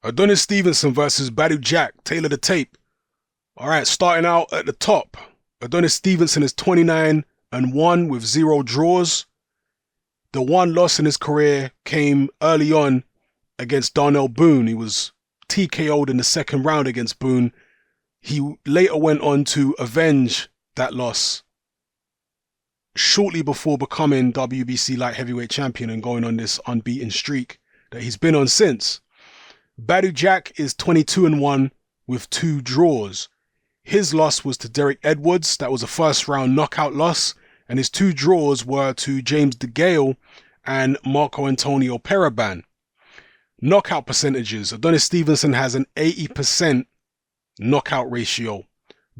Adonis Stevenson versus Badou Jack. Tailor the tape. All right, starting out at the top. Adonis Stevenson is 29-1 with 0 draws. The one loss in his career came early on against Darnell Boone. He was TKO'd in the second round against Boone. He later went on to avenge that loss shortly before becoming WBC light heavyweight champion and going on this unbeaten streak that he's been on since. Badou Jack is 22-1 with 2 draws. His loss was to Derek Edwards. That was a first round knockout loss. And his 2 draws were to James DeGale and Marco Antonio Paraban. Knockout percentages. Adonis Stevenson has an 80% knockout ratio.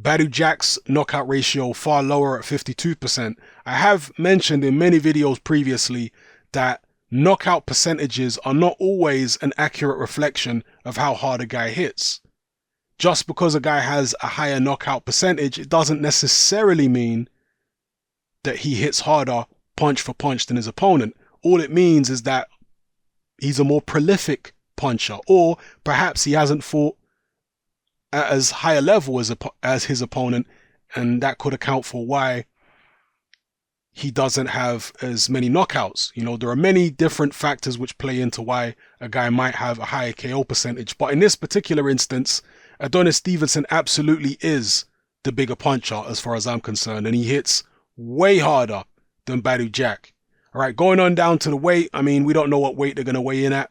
Badou Jack's knockout ratio far lower at 52%. I have mentioned in many videos previously that knockout percentages are not always an accurate reflection of how hard a guy hits. Just because a guy has a higher knockout percentage, it doesn't necessarily mean that he hits harder punch for punch than his opponent. All it means is that he's a more prolific puncher, or perhaps he hasn't fought at as high a level as his opponent, and that could account for why he doesn't have as many knockouts. You know, there are many different factors which play into why a guy might have a higher KO percentage. But in this particular instance, Adonis Stevenson absolutely is the bigger puncher as far as I'm concerned, and he hits way harder than Badou Jack. All right, going on down to the weight. I mean, we don't know what weight they're going to weigh in at.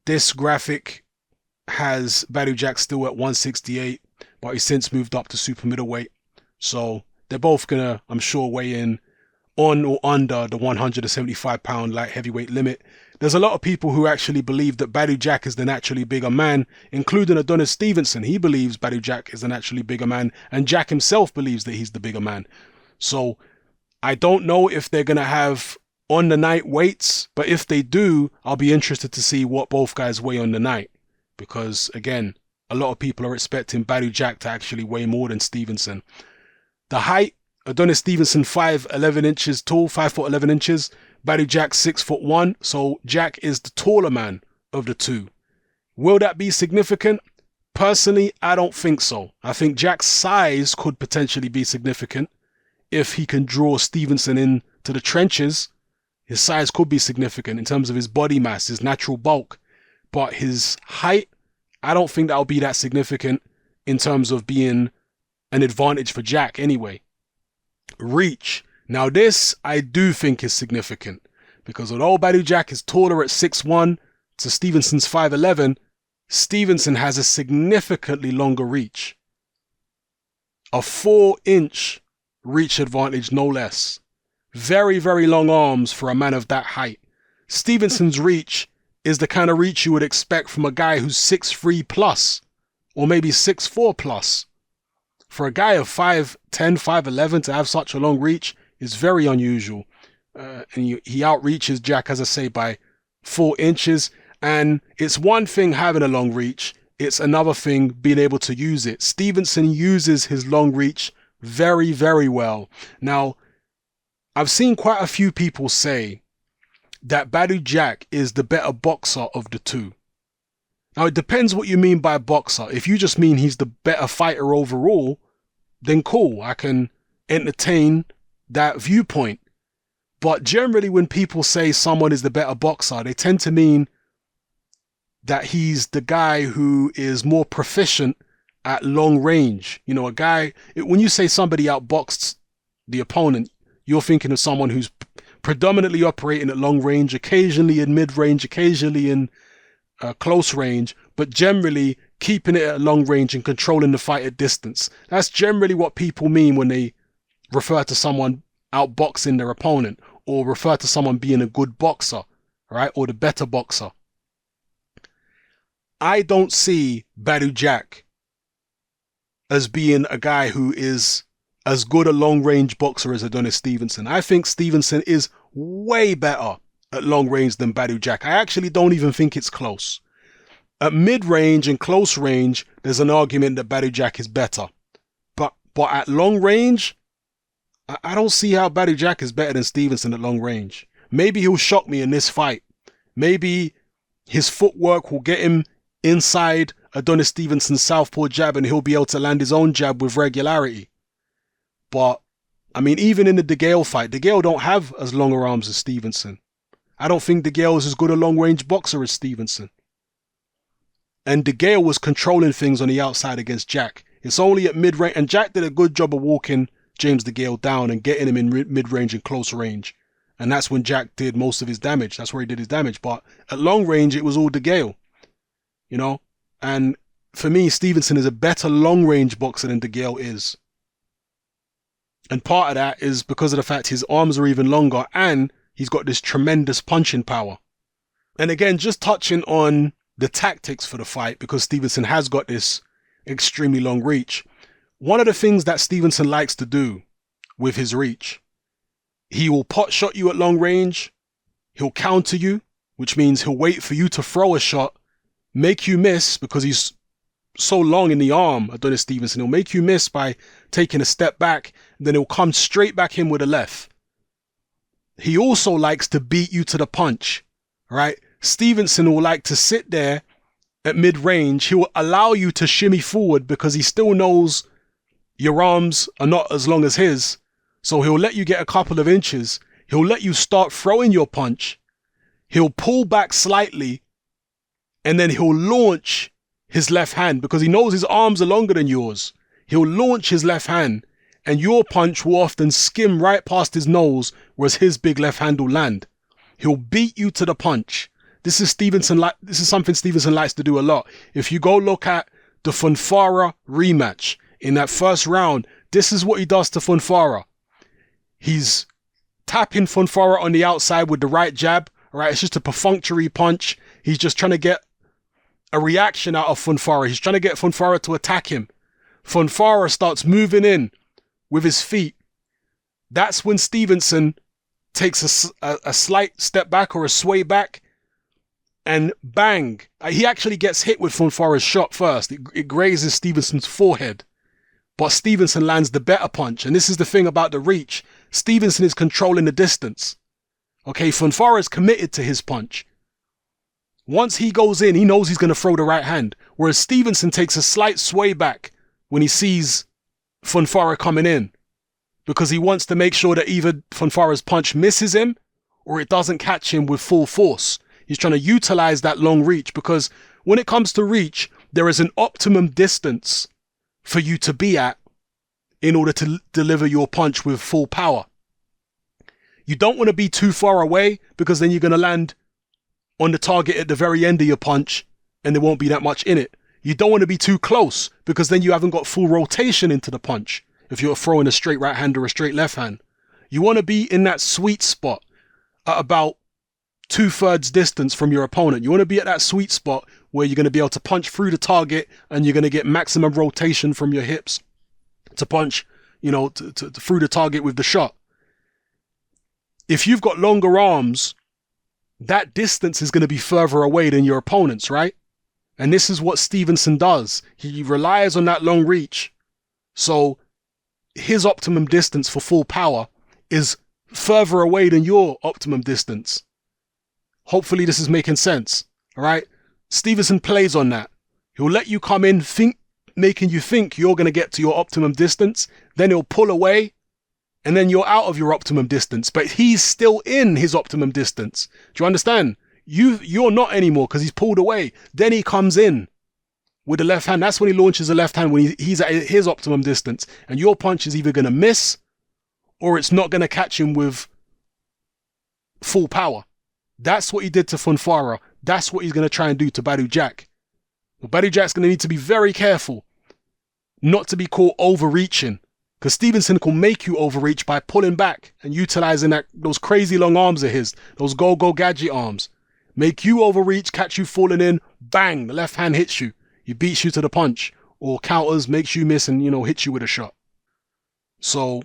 This graphic has Badou Jack still at 168, but he's since moved up to super middleweight. So they're both going to, I'm sure, weigh in on or under the 175-pound light heavyweight limit. There's a lot of people who actually believe that Badou Jack is the naturally bigger man, including Adonis Stevenson. He believes Badou Jack is the naturally bigger man, and Jack himself believes that he's the bigger man. So I don't know if they're going to have on the night weights, but if they do, I'll be interested to see what both guys weigh on the night. Because, again, a lot of people are expecting Badou Jack to actually weigh more than Stevenson. The height, Adonis Stevenson 5'11 inches tall, 5 foot 11 inches. Badou Jack 6'1", so Jack is the taller man of the two. Will that be significant? Personally, I don't think so. I think Jack's size could potentially be significant. If he can draw Stevenson into the trenches, his size could be significant in terms of his body mass, his natural bulk. But his height, I don't think that'll be that significant in terms of being an advantage for Jack anyway. Reach. Now this, I do think is significant. Because although Badou Jack is taller at 6'1" to Stevenson's 5'11", Stevenson has a significantly longer reach. A 4-inch reach advantage, no less. Very, very long arms for a man of that height. Stevenson's reach is the kind of reach you would expect from a guy who's 6'3 plus, or maybe 6'4 plus. For a guy of 5'10", 5'11 to have such a long reach is very unusual. And he outreaches Jack, as I say, by 4 inches. And it's one thing having a long reach, it's another thing being able to use it. Stevenson uses his long reach very, very well. Now, I've seen quite a few people say that Badou Jack is the better boxer of the two. Now, it depends what you mean by boxer. If you just mean he's the better fighter overall, then cool, I can entertain that viewpoint. But generally, when people say someone is the better boxer, they tend to mean that he's the guy who is more proficient at long range. You know, a guy, when you say somebody outboxed the opponent, you're thinking of someone who's predominantly operating at long range, occasionally in mid-range, occasionally in close range, but generally keeping it at long range and controlling the fight at distance. That's generally what people mean when they refer to someone outboxing their opponent, or refer to someone being a good boxer, right? Or the better boxer. I don't see Badou Jack as being a guy who is as good a long-range boxer as Adonis Stevenson. I think Stevenson is way better at long range than Badou Jack. I actually don't even think it's close. At mid-range and close range, there's an argument that Badou Jack is better. But at long range, I don't see how Badou Jack is better than Stevenson at long range. Maybe he'll shock me in this fight. Maybe his footwork will get him inside Adonis Stevenson's southpaw jab, and he'll be able to land his own jab with regularity. But, I mean, even in the DeGale fight, DeGale don't have as longer arms as Stevenson. I don't think DeGale is as good a long-range boxer as Stevenson. And DeGale was controlling things on the outside against Jack. It's only at mid-range, and Jack did a good job of walking James DeGale down and getting him in mid-range and close range. And that's when Jack did most of his damage. That's where he did his damage. But at long range, it was all DeGale. You know? And for me, Stevenson is a better long-range boxer than DeGale is. And part of that is because of the fact his arms are even longer and he's got this tremendous punching power. And again, just touching on the tactics for the fight, because Stevenson has got this extremely long reach. One of the things that Stevenson likes to do with his reach, he will pot shot you at long range, he'll counter you, which means he'll wait for you to throw a shot, make you miss because he's so long in the arm, Adonis Stevenson. He'll make you miss by taking a step back, then he'll come straight back in with a left. He also likes to beat you to the punch, right? Stevenson will like to sit there at mid-range. He will allow you to shimmy forward because he still knows your arms are not as long as his. So he'll let you get a couple of inches. He'll let you start throwing your punch. He'll pull back slightly and then he'll launch his left hand because he knows his arms are longer than yours. He'll launch his left hand and your punch will often skim right past his nose, whereas his big left hand will land. He'll beat you to the punch. This is something Stevenson likes to do a lot. If you go look at the Fonfara rematch in that first round, this is what he does to Fonfara. He's tapping Fonfara on the outside with the right jab. All right, it's just a perfunctory punch. He's just trying to get a reaction out of Fonfara. He's trying to get Fonfara to attack him. Fonfara starts moving in with his feet. That's when Stevenson takes a slight step back or a sway back, and bang, he actually gets hit with Fonfara's shot first. It grazes Stevenson's forehead, but Stevenson lands the better punch. And this is the thing about the reach. Stevenson is controlling the distance. Okay, Fonfara is committed to his punch. Once he goes in, he knows he's going to throw the right hand, whereas Stevenson takes a slight sway back when he sees Fonfara coming in, because he wants to make sure that either Fonfara's punch misses him or it doesn't catch him with full force. He's trying to utilize that long reach, because when it comes to reach, there is an optimum distance for you to be at in order to deliver your punch with full power. You don't want to be too far away, because then you're going to land on the target at the very end of your punch and there won't be that much in it. You don't want to be too close, because then you haven't got full rotation into the punch if you're throwing a straight right hand or a straight left hand. You want to be in that sweet spot at about 2/3 distance from your opponent. You want to be at that sweet spot where you're going to be able to punch through the target and you're going to get maximum rotation from your hips to punch, through the target with the shot. If you've got longer arms, that distance is going to be further away than your opponent's, right? And this is what Stevenson does. He relies on that long reach. So his optimum distance for full power is further away than your optimum distance. Hopefully this is making sense. All right. Stevenson plays on that. He'll let you come in, making you think you're going to get to your optimum distance. Then he'll pull away and then you're out of your optimum distance, but he's still in his optimum distance. Do you understand? You're not anymore because he's pulled away. Then he comes in with the left hand. That's when he launches the left hand, when he's at his optimum distance, and your punch is either going to miss or it's not going to catch him with full power. That's what he did to Fonfara. That's what he's going to try and do to Badou Jack. But Badou Jack's going to need to be very careful not to be caught overreaching, because Stevenson can make you overreach by pulling back and utilizing those crazy long arms of his, those go-go gadget arms. Make you overreach, catch you falling in, bang, the left hand hits you. He beats you to the punch, or counters, makes you miss and, hits you with a shot. So,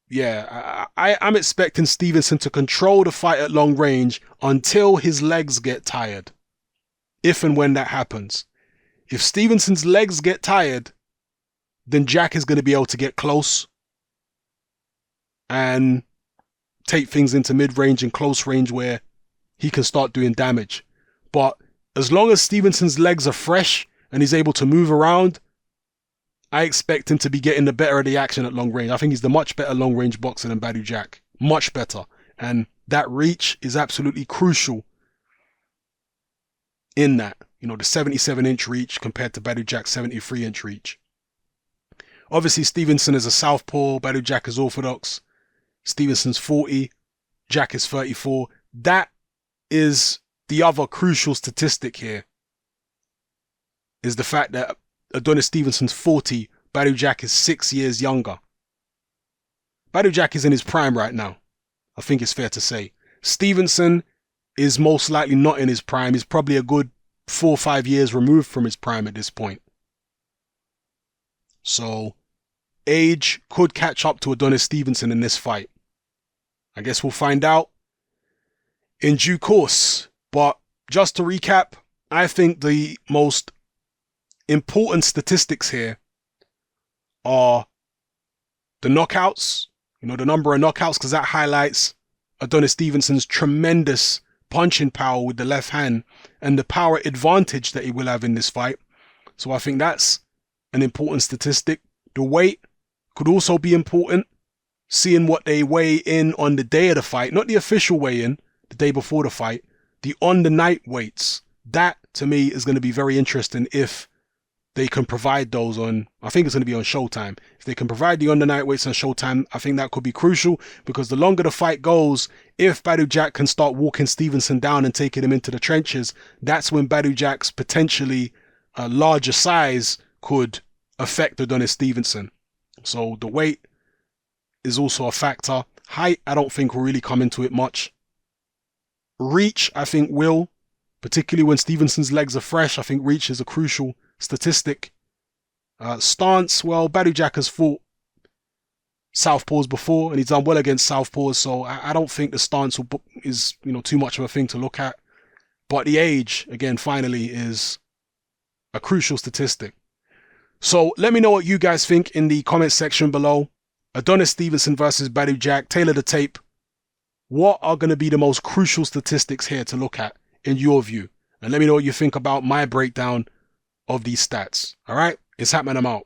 yeah, I'm expecting Stevenson to control the fight at long range until his legs get tired. If and when that happens. If Stevenson's legs get tired, then Jack is going to be able to get close and take things into mid-range and close range where he can start doing damage. But as long as Stevenson's legs are fresh and he's able to move around, I expect him to be getting the better of the action at long range. I think he's the much better long range boxer than Badou Jack. Much better. And that reach is absolutely crucial in that. You know, the 77-inch reach compared to Badou Jack's 73-inch reach. Obviously, Stevenson is a southpaw. Badou Jack is orthodox. Stevenson's 40. Jack is 34. That is the other crucial statistic here. Is the fact that Adonis Stevenson's 40. Badou Jack is 6 years younger. Badou Jack is in his prime right now. I think it's fair to say. Stevenson is most likely not in his prime. He's probably a good 4 or 5 years removed from his prime at this point. So, age could catch up to Adonis Stevenson in this fight. I guess we'll find out in due course. But just to recap, I think the most important statistics here are the knockouts. You know, the number of knockouts, because that highlights Adonis Stevenson's tremendous punching power with the left hand and the power advantage that he will have in this fight. So I think that's an important statistic. The weight could also be important, seeing what they weigh in on the day of the fight, not the official weigh-in, the day before the fight, the on the night weights. That to me is going to be very interesting if they can provide those on, I think it's going to be on Showtime. If they can provide the on the night weights on Showtime, I think that could be crucial, because the longer the fight goes, if Badou Jack can start walking Stevenson down and taking him into the trenches, that's when Badou Jack's potentially larger size could affect Adonis Stevenson. So the weight is also a factor. Height, I don't think will really come into it much. Reach, I think will, particularly when Stevenson's legs are fresh. I think reach is a crucial statistic. Stance, well, Badou Jack has fought southpaws before and he's done well against southpaws, so I don't think the stance is, you know, too much of a thing to look at. But the age, again, finally, is a crucial statistic. So let me know what you guys think in the comment section below. Adonis Stevenson versus Badou Jack, tailor the tape. What are going to be the most crucial statistics here to look at in your view? And let me know what you think about my breakdown of these stats. All right, it's happening. I'm out.